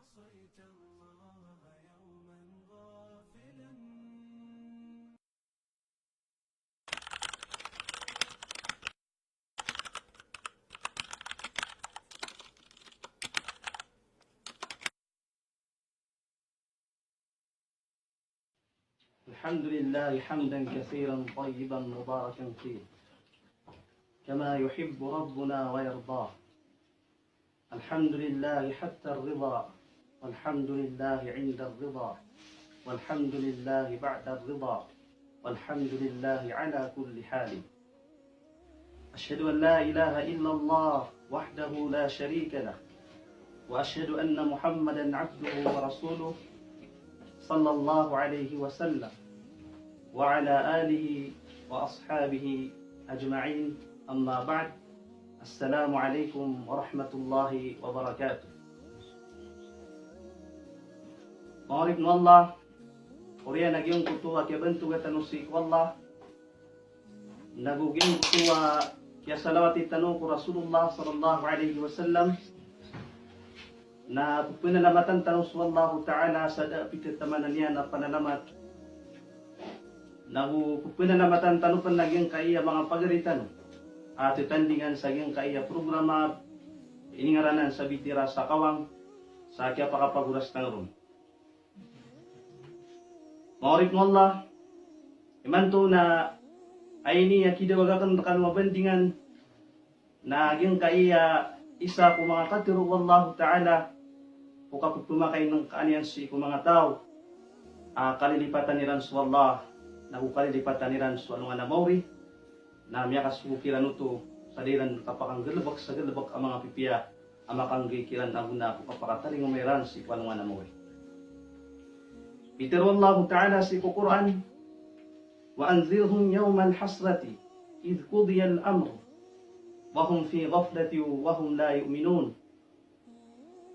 عصيت الله يوما غافلا. الحمد لله حمدا كثيرا طيبا مباركا فيه كما يحب ربنا ويرضاه. الحمد لله حتى الرضا، والحمد لله عند الرضا، والحمد لله بعد الرضا، والحمد لله على كل حال. أشهد أن لا إله إلا الله وحده لا شريك له، وأشهد أن محمدا عبده ورسوله صلى الله عليه وسلم وعلى آله وأصحابه أجمعين. أما بعد، السلام عليكم ورحمة الله وبركاته. Ma'arif no Allah, Korea nagyong kutuwa kaya bantu tanusi ko Allah, naguging kutuwa kaya salawati tanong ko Rasulullah sallallahu alaihi wasallam, na pinalamatan tanong sa Allah Ta'ala sa pititamanan niya na panalamat. Pinalamatan tanong pa naging kaya mga pagaritan at itandingan sa iyang kaya programa iningaranan sa bitira sa kawang sa kaya pakapaguras ng ron. Ma'arif mo Allah, imanto na ay niya kidawagakan kan mabandingan na iyang kaya isa ko mga katiro Allah Ta'ala o kapag pumakay ng kaaniyan si ko mga tao kalilipatan niran sa Allah na kalilipatan niran sa anong anamawri na miya kasukiran ito sa diran kapakang galabak sa galabak ang mga pipiya ang makanggikiran ang una ko kapakataling umiran si ko anong anamawri. Bitiro Allah Ta'ala si ko Quran, wa anzirhum yawma al-hasrati idh qudiya al-amru wa hum fi ghaflati wa hum la yu'minun.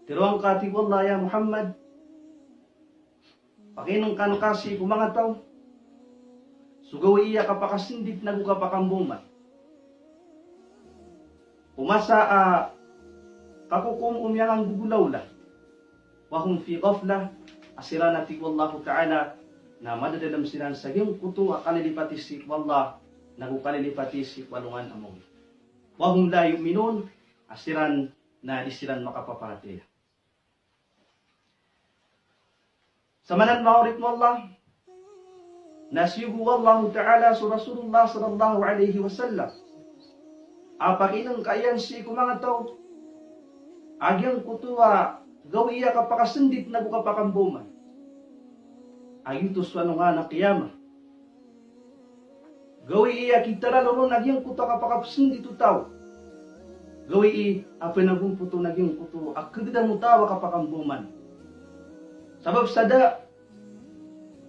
Tiruang kati wallah ya Muhammad, pakinong kanukasi kung mga tao, sugaw iya kapakasindit na kapakambuman. Umasa kakukum umyang ang gugulawla, wahum fi ghafla, asiranati wallahu ta'ala, na madadalam silan sa iyong kuto akalilipati si wallah, nagukalilipati si walungan among. Wahum la yu'minun, asiran na isiran makapapatid. Samanan ma'arif mo Allah, nasyuhu Allah Ta'ala sa Rasulullah sallallahu alaihi wasallam. Apakinang kayan si kumanga tao, agyang kutuwa, gawiya kapakasindit na bukapakambuman. Agyang tuswano nga na kiyama. Gawi iya kitara lolo nagyang kuta kapakasindit tao. Gawi apinagumputo nagyang kuto, akagdan mo tawa kapakambuman. Sabab sada,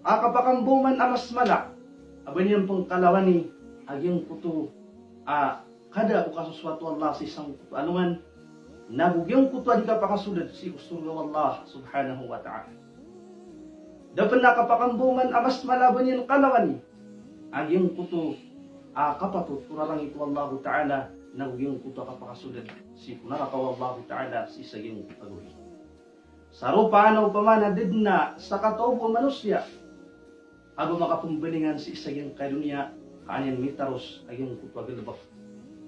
akapakambuman amas mala, aban yan pong kalawani, agyang kuto, kada o kasuswato Allah sa isang kuto, anuman, nagugyang kuto di ka pakasulat si kusurga Allah subhanahu wa ta'ala. Dapat nakapakambuman amas mala, aban yan kalawani, agyang kuto, kapatut, kurarang ito Allah ta'ala, nagugyang kuto kapakasulat si kunarakaw Allah ta'ala si isaging pagawin. Sarupano pamana didna sa katobo manusia abo makapumbalingan si isaging kadunya kanyan mitaros aging kutwa galabak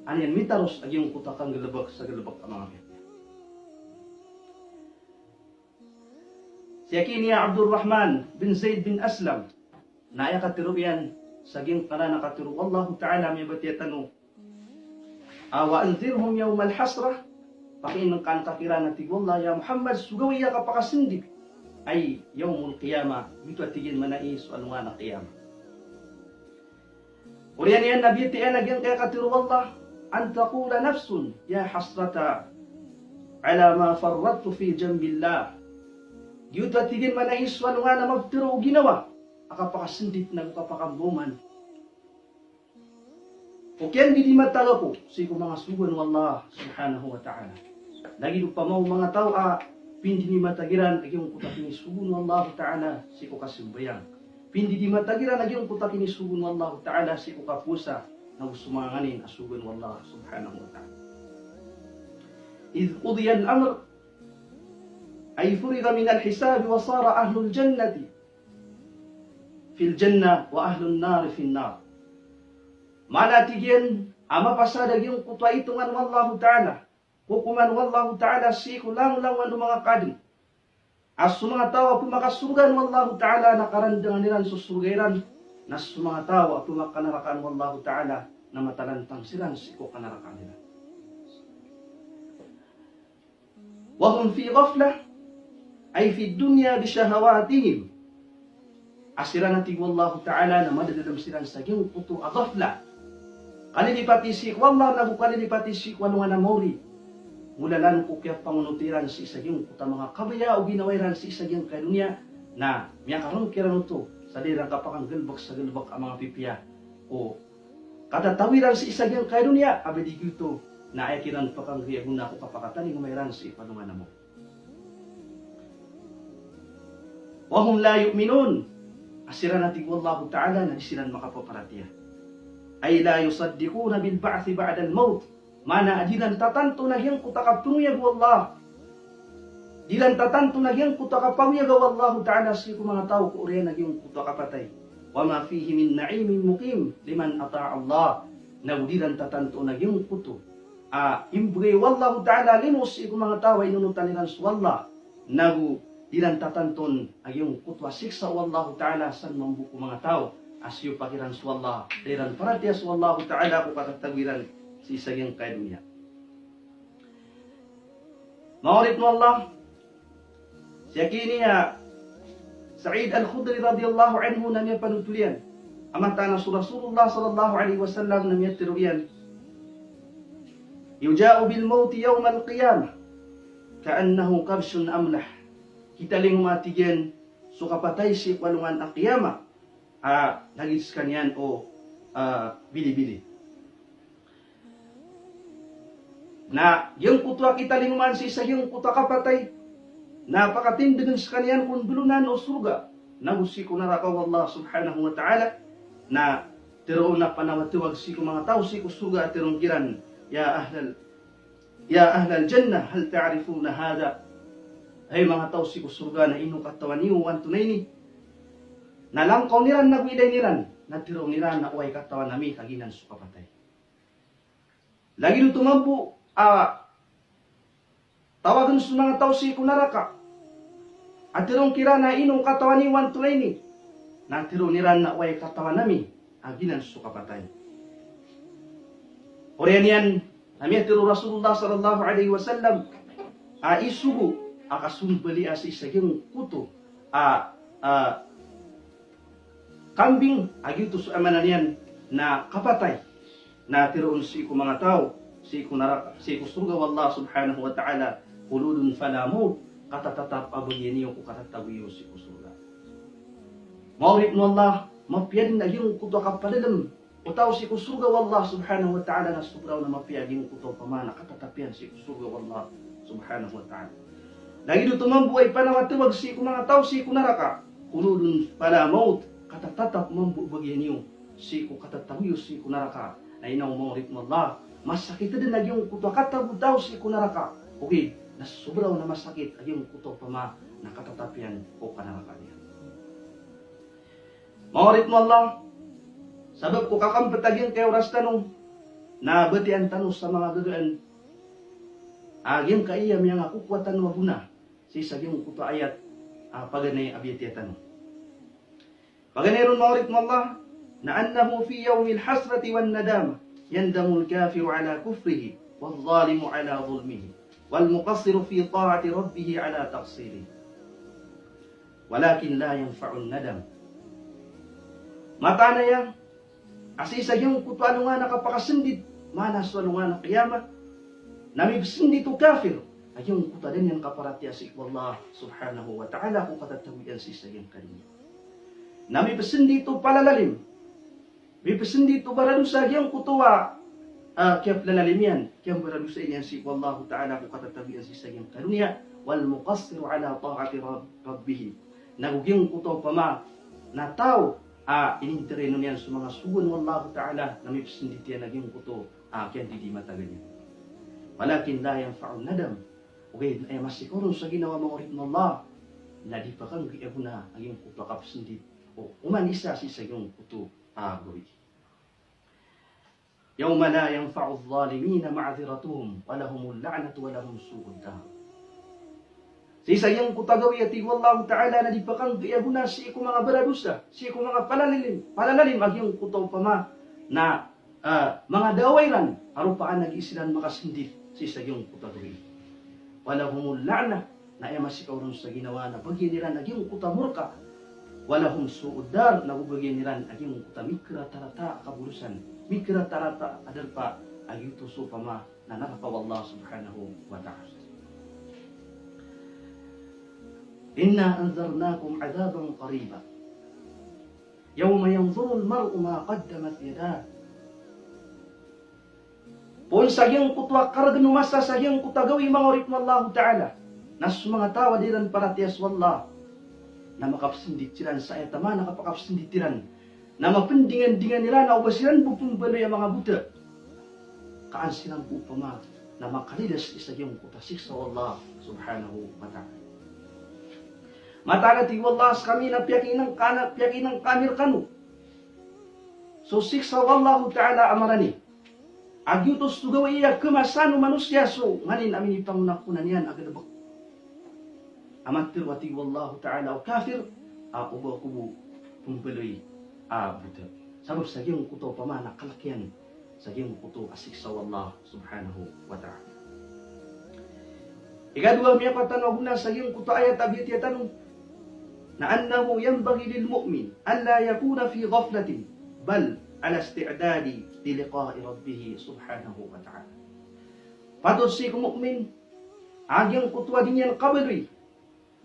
anyan mitaros aging kutwa kang galabak sa galabak ang mga biyat. Si Akini Abdurrahman bin Zaid bin Aslam na ay katiruyan saging kana nakatiru Allah Ta'ala may batiyatano wa anzirhum yawmal hasrah. Pakinang kan kakiran na tigwallah ya Muhammad, sugawiya kapakasindip ay yawmul qiyamah, ito at tigin manais o anunga na qiyamah. Uriyan yan nabiyatian nagyang kaya katiruwallah, an taqula nafsun ya hasrata ala ma farradtu fi jambillah. Ito at tigin manais o anunga na magtiro o ginawa, akapakasindip na kapakambuman. O kyan di matalo ko, sigo mga sugan ng Allah subhanahu wa ta'ala. Lagi pa mo mga tao, pindi ni matagiran, agyong kutakin ni sugun ng Allah ta'ala, sigo kasimbayang. Pindi di matagiran, agyong kutakin ni sugun ng Allah ta'ala, sigo kapusa, na usumanganin, asugan ng Allah subhanahu wa ta'ala. Idh qudiya al-amr, ay furiga min al-hisab wa sara ahlul jannati fil jannah wa ahlun nar fil nar. Manatigian ama pasadag yung kutwa itungan wallahu ta'ala. Hukuman wallahu ta'ala siku lang wan mga kadin. As mga tao pumakasurgan wallahu ta'ala nakarandangan nilan susurgairan. Nas mga tao pumakanarakan wallahu ta'ala na matalantang silang siku kanarakan nila. Wahum fi ghaflah ay fi dunya bisyahawatihim. Asira natin wallahu ta'ala na madadalam silang sa yung puto aghaflah. Kalilipati sik wallah nagu kalilipati sik walungan na mori. Mulalan ko kaya pangunutiran si isa yung puta mga kabaya o ginawairan si isa yung kadunya na miyakaroon kiran ito sa dirang kapakang galbak sa galbak ang mga pipiya o katatawiran si isa yung kadunya abedi gito na ay kiran pakang riyaguna ko kapakatani gumayran si ipanungan na mo. Wahum la yu'minun. Asira natin wallahu ta'ala na isilan makapaparatiya. Ay la yusaddiquna bil ba'thi ba'da al-maut. Mana adilan tatanto na hiyang kutakaptungiyag wallah. Dilan tatanto na hiyang kutakapawiyag wallahu ta'ala si mga tao ko uriyan na hiyang kutakapatay. Wa ma fihi min na'imin muqim liman ata'a Allah. Naudilan tatanto na hiyang kuto. Imbre wallahu ta'ala limos si mga tao ay nunutan nilang wallah. Nagu dilan tatanton ang iyong kutwa siksa wallahu ta'ala san mambuko mga tao. Asyo pakiran swallah, diran paratiya swallahu ta'ala ko katatawiran si isagyang kadunya. Maulit mo Allah, siya kini Sa'id al-Khudri radiyallahu anhu na niya panutulian. Amanta na Rasulullah sallallahu alaihi wasallam na niya tiruyan. Yuja'u bil mauti yawm al-qiyamah ka'annahu kabshun amlah. Hitaling matigyan so kapatay si walungan al-qiyamah. Nagis kanyan o bili-bili. Na yung kutwa kita linguman si isa yung kutwa kapatay. Napakatindigan sa kanyan kung bulunan o surga. Nagusi ko narakaw Allah subhanahu wa ta'ala. Na tiroon na panawatiwag si ko mga tao si ko surga at tirong kiran. Ya ahlal jannah hal ta'rifuna hada. Ay mga tao si ko surga na ino katawan niyo ang tunay ni. Nalangkaw niran, nagwiday niran, natirong niran na uway katawan nami, kaginan sa kapatay. Lagi nung tumampo, tawagan sa mga tao si kunaraka. At tirong kira na inong katawan ni wan tulay ni, natirong niran na uway katawan nami, kaginan sa kapatay. Oriyan yan, nami atiro Rasulullah sallallahu alaihi wasallam, isugo, akasumbali asi sa iyong kuto, kambing agito sa amananian na kapatay na tiroon si ko mga tao si ko surga wallah subhanahu wa ta'ala uludun falamu katatatap abagyan niyo ko katatawiyo si ko surga. Maulit mo Allah mapiyadin na yung kuto kapalilam utaw si ko surga wallah subhanahu wa ta'ala na subraw na mapiyadin yung kuto pamana katatapian si ko surga wallah subhanahu wa ta'ala. Lagi dito mambuhay panawatiwag si ko mga tao si ko naraka uludun falamu katatatap mambubagyan niyo si ko katatawiyo si ko naraka na inaw mo ritmo Allah masakit din na yung kuto katabutaw si ko naraka okay nasubraw na masakit ang yung kuto pama na katatapian o kanaraka niya mo ritmo Allah sabab ko kakampatagyan kayo oras tanong na batian tanong sa mga gagaan aging kaiyam yang ako kuwatan wabuna si sagyong kuto ayat paganay abiyati tanong Paganiron maulit mo Allah na annahu fi yawmil hasrati wan nadama yandamu al-kafiru ala kufrihi wal zalimu ala zulmihi wal muqassiru fi ta'ati rabbih ala taqsirihi walakin la yanfa'u nadam. Mata na yan asisa yung kutwalo nga nakapakasindit manas walo nga na qiyamah namibsindit o kafir ay yung kutwalin yung kaparati asik wallah subhanahu wa ta'ala kung katatawian si isa yung karinya. Nami pesan dito palalalim. May pesan dito baralusa yang kutuwa. Kaya palalalim yan. Kaya baralusa yan si wallahu ta'ala kung katatabihan si sayang karunia. Wal muqassiru ala ta'ati rabbih. Nagugyang kutuwa pa ma. Na tao. Inintereno niyan sa mga suwan wallahu ta'ala. Nami pesan dito yan naging kutuwa. Kaya hindi matagal yan. Walakin la yanfa'un nadam. Okay, ay masikoron sa ginawa mga urit ng Allah, na di pa kang giaguna ang iyong kupakap sindi o umanisa si sa iyong kuto agoy. يوم لا ينفع الظالمين معذرتهم ولهم اللعنة ولهم سوء الدار. Sa isa yung kutagawi at wallahu ta'ala na di pa kang giaguna si iku mga baradusa, si iku mga palalalim ag yung kutaw pa ma na mga dawayran arupaan nag-isilan makasindit sa isa yung kutagawi. Walahumul la'na na ay masikaw rin sa ginawa na bagyan nila naging kutamurka. Walahum su'udar na bagyan nila naging kutamikra tarata kabulusan. Mikra tarata adal pa ay tuso pa ma na nakapaw Allah subhanahu wa ta'ala. Inna anzarnakum adaban qariba. Yawma yanzuru al-mar'u ma qaddamat yadah. Pun sagyang kutwa karag numasa sagyang kutagawi mga urit ng Allah Ta'ala. Nas mga tawa diran para tiyas wallah. Na makapsinditiran sa ayatama nakapakapsinditiran. Na mapendingan-dingan nila na ubasiran bupumbalo yung mga buta. Kaan silang upama na makalidas isa yung kutasik sa Allah subhanahu wa ta'ala. Matagati wallah kami na piyakinang kamir kanu. So siksa wallahu ta'ala amarani. Agyutos tugawa iya kemasano manusia so nganin amin ipangunakunan yan agadabak. Amatir wati wallahu ta'ala o kafir ubo kubu pumbaloy buta. Sabab sa iyong kuto pamana kalakian sa iyong kuto asik sa Allah subhanahu wa ta'ala. Ikadua miya patanong na sa iyong kuto ayat abiyat yatanong na annahu yanbaghi lil mu'min an la yakuna fi ghaflatin bal ala isti'dadi li liqa'i rabbih subhanahu wa ta'ala. Patut si mu'min agyang kuto din yan kabaloy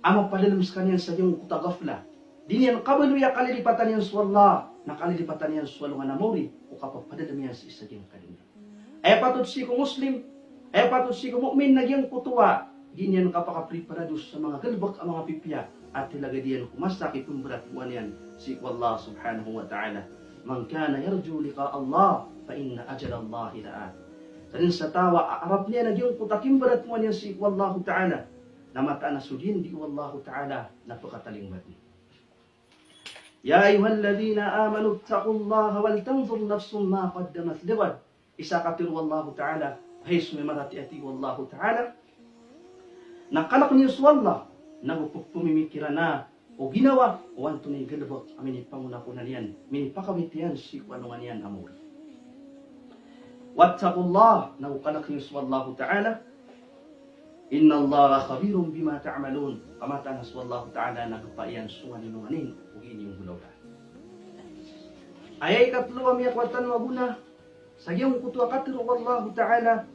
ama padalam sa kanyan sa iyong kuto ghafla. Dinyan kabalo ya kalilipatan yan sa Allah, na kalilipatan yan sa walungan amori, o kapapadadam yan sa isa diyang kalinga. Ay patut si ko Muslim, ay patut si ko mu'min na diyang kutuwa, dinyan kapakapreparados sa mga galbak ang mga pipya, at talaga diyan kumasakit yung beratbuan yan, si Allah subhanahu wa ta'ala. Man kana yarju liqa Allah, fa inna ajal Allah la'at. Sanin sa tawa, arap niya na diyang kutakim beratbuan yan si Allah ta'ala, na mataan na sudin di Allah ta'ala, napakataling mati. Ya ayyuhalladzina amanu taqullaha wal tanzur nafsum ma qaddamat lighad. Isa katir wallahu ta'ala hayes memarati ati wallahu ta'ala. Nakalak niyo sa Allah nagpupumimikira na o ginawa o anto ni galbak amin ipangunakunan yan. Minipakabitian si kuanungan yan amor. Wattaqullah nakalak niyo sa wallahu ta'ala. Inna Allah khabirun bima ta'malun. Kamatanas wallahu ta'ala nagpaiyan sunganin-nunganin inyong hulugan. Ayay katlo ang yakwatan wabuna sa iyong kutwa katro wallahu ta'ala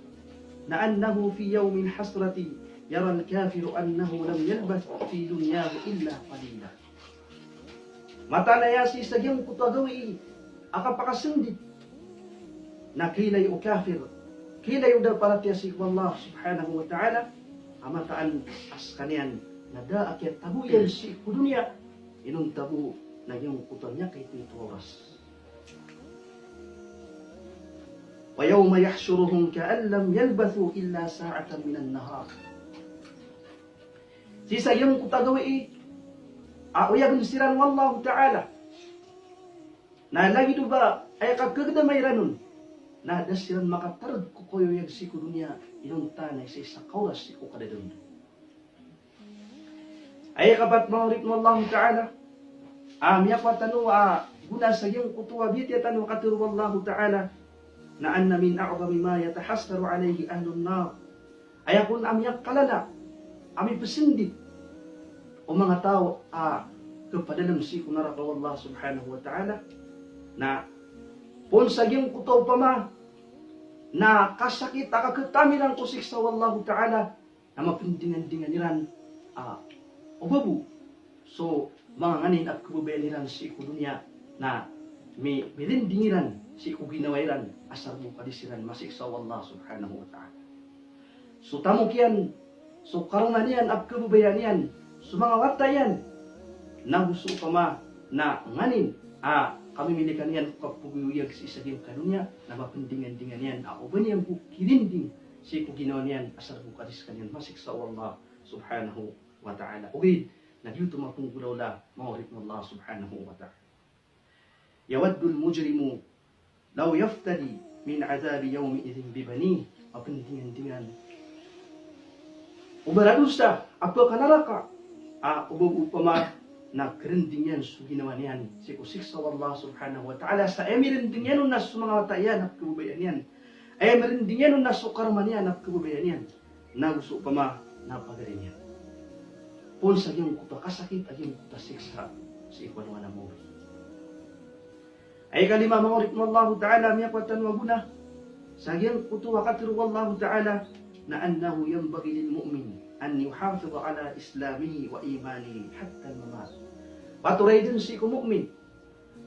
na annahu fi yawmin hasrati yara al-kafiru annahu lam yalbath fi dunyahu illa qalila. Matanayasi sa iyong kutwa gawi akapakasundit na kilay o kafir kilay o dal para tiyasik wallah subhanahu wa ta'ala amataan as kanyan na daakyat tabuyan si kudunya inong tabu na yung kutan niya kay ito oras. Wa yawma yahshuruhum ka'an lam yalbathu illa sa'atan minan nahar. Sisa yung kutagawi uyag nisiran wallahu ta'ala. Na lagi do ba ay kagkagdamay ranon na dasiran makatarad ko koyo yag si kudunya inong tanay sa isa kauras si ko kadadon. Ay kabat maurit mo Allah ta'ala. Miyak watanu guna sa iyong kutuwa bitya tanu katuru Allah ta'ala na anna min a'zami ma yatahassaru alayhi ahlun nar. Ay akun amyak kalala ami pesindit o mga tao kapadalam si kunara ko Allah subhanahu wa ta'ala na pun sa iyong kutuwa pa ma na kasakit akakatamilang kusik sa Allah ta'ala na mapindingan-dingan niran obabu. So, mga nganin at kububeliran si iku dunya na may bilindingiran si iku ginawairan asar mo kadisiran masiksa Allah subhanahu wa ta'ala. So, tamok yan. So, karungan yan at kububayan yan. So, mga watayan na gusto pa ma na nganin kami milikan yan kapubuyag si isa din kanunya na mapindingan-dingan yan. Ako ba niyang kilinding si ko ginawa niyan asar ko kadis kanyan masik sa Allah subhanahu wa ta'ala. Ugid nagyuto makong gulawla mawarit mo Allah subhanahu wa ta'ala. Yawaddu al-mujrimu law yaftadi min azabi yawmi idhin bibani apendingan-dingan. Ubaradusta apa kanaraka ubab-upama na kerendingan su ginawa niyan si ko siksa Allah subhanahu wa ta'ala sa emirendingan na su mga tayan at kabubayan niyan. Ay merindingan na su karmanian at kabubayan niyan. Na gusto pa ma napagarin niyan. Pun sa iyong kuta kasakit ay iyong kuta siksa sa ikwan wa na mo. Ay kalima mawarik mo Allah ta'ala miyakwatan waguna sa iyong kuta wakatiru Allah ta'ala na annahu yanbaghi lil mu'min an yuhafidh ala islamihi wa imanihi hatta al-mamat. Paturay din si mu'min.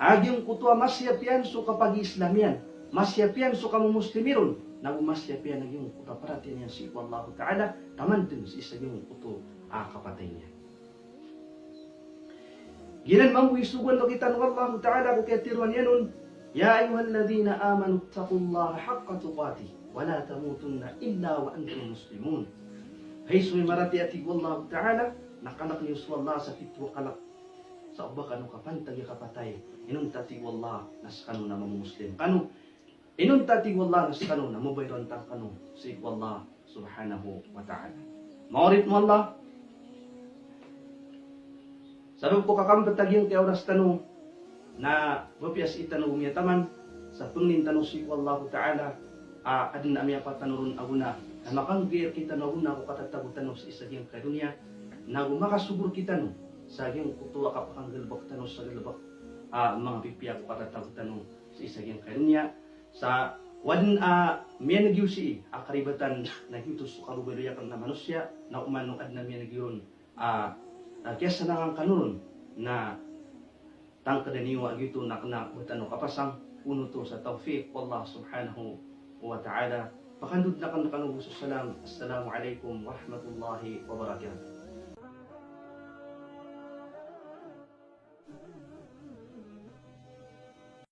Agyong kuta masyapian su kapag islamian, masyapian su kamu muslimiron, na masyapian ang iyong kuta paratin niya si Allah ta'ala, taman din si isa yung kuta kapatay niya. Ginan mamuisugan lo kita ng Allah ta'ala kung kaya tiruan yan nun, Ya ayuhalladhina amanu taqullaha haqqa tuqatih wa la tamutunna illa wa antum muslimun. Hay suy marati ati Allah ta'ala nakalak niyo sa Allah sa pitwa kalak sa uba kanu kapantag kapatay inun tati Allah nas kanu na muslim kanu inun tati Allah nas kanu na mubayron ta kanu si Allah subhanahu wa ta'ala. Maorit mo Allah sabab ko kakambatag yung kaya oras tanong na wapias itanong niya taman sa pangnin tanong si Allah ta'ala adin na miya patanurun aguna na makanggir kita na una ko katatagutan sa isa yung karunya na gumakasubur kita no sa yung kutuwa kapakanggalbak tanong sa galbak mga pipiya ko katatagutan sa isa yung karunya sa wadin miya nagyusi akaribatan na hitos karubaluyakan na manusya na umano ad na miya nagyuron kesa na ang kanuron na tangkadaniwa gito na kanakutano kapasang puno to sa tawfiq Allah subhanahu wa ta'ala. Pakandud na kan nakanubos salam. Assalamu alaikum warahmatullahi wabarakatuh.